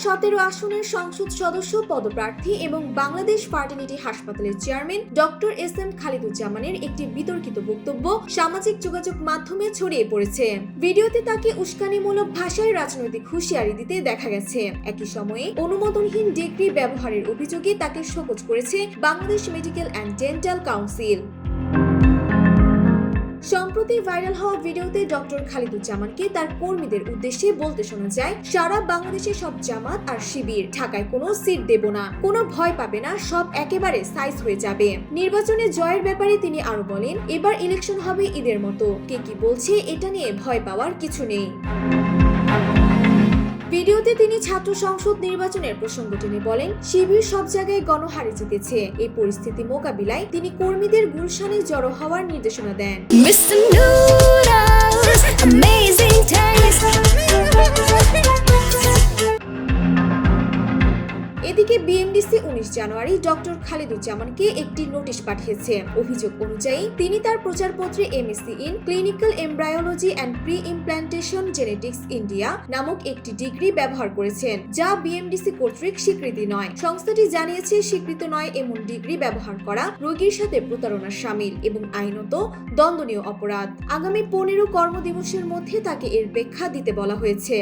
17 আসনের সংসদ সদস্য পদপ্রার্থী এবং বাংলাদেশ ফার্টিলিটি হাসপাতালের চেয়ারম্যান ডক্টর এস.এম. খালিদুজ্জামানের একটি বিতর্কিত বক্তব্য সামাজিক যোগাযোগ মাধ্যমে ছড়িয়ে পড়েছে। ভিডিওতে তাকে উস্কানিমূলক ভাষায় রাজনৈতিক হুঁশিয়ারি দিতে দেখা গেছে। একই সময়ে অনুমোদনহীন ডিগ্রি ব্যবহারের অভিযোগে তাকে শোকজ করেছে Bangladesh medical and dental council. সম্প্রতি ভাইরাল হওয়া ভিডিওতে ডক্টর খালিদুজ্জামানকে তার কর্মীদের উদ্দেশ্যে বলতে শোনা যায়, সারা বাংলাদেশে সব জামাত আর শিবির, ঢাকায় কোনো সিট দেব না, কোনো ভয় পাবে না, সব একেবারে সাইজ হয়ে যাবে। নির্বাচনে জয়ের ব্যাপারে তিনি আরো বলেন, এবার ইলেকশন হবে ঈদের মতো, কে কি বলছে এটা নিয়ে ভয় পাওয়ার কিছু নেই। ভিডিওতে তিনি ছাত্র সংসদ নির্বাচনের প্রসঙ্গ টেনে বলেন, শিবির সব জায়গায় গণহারে জিতেছে। এই পরিস্থিতি মোকাবিলায় তিনি কর্মীদের গুলশানে জড়ো হওয়ার নির্দেশনা দেন। এদিকে বিএমডিসি 19 জানুয়ারি ডক্টর খালিদুজ্জামানকে একটি নোটিশ পাঠিয়েছে। অভিযোগ অনুযায়ী তিনি তার প্রচারপত্রে MSc in clinical embryology and pre implantation genetics India নামক একটি ডিগ্রি ব্যবহার করেছেন, যা বিএমডিসি কর্তৃক স্বীকৃতি নয়। সংস্থাটি জানিয়েছে, স্বীকৃত নয় এমন ডিগ্রি ব্যবহার করা রোগীর সাথে প্রতারণার শামিল এবং আইনত দণ্ডনীয় অপরাধ। আগামী 15 কর্মদিবসের মধ্যে তাকে এর ব্যাখ্যা দিতে বলা হয়েছে।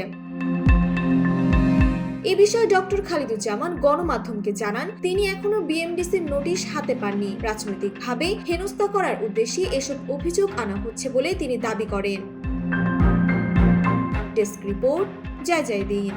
এ বিষয়ে ডক্টর খালিদুজ্জামান গণমাধ্যমকে জানান, তিনি এখনো বিএমডিসির নোটিশ হাতে পাননি। রাজনৈতিকভাবে হেনস্থা করার উদ্দেশ্যে এসব অভিযোগ আনা হচ্ছে বলে তিনি দাবি করেন। ডেস্ক রিপোর্ট, জয় জয় দিন।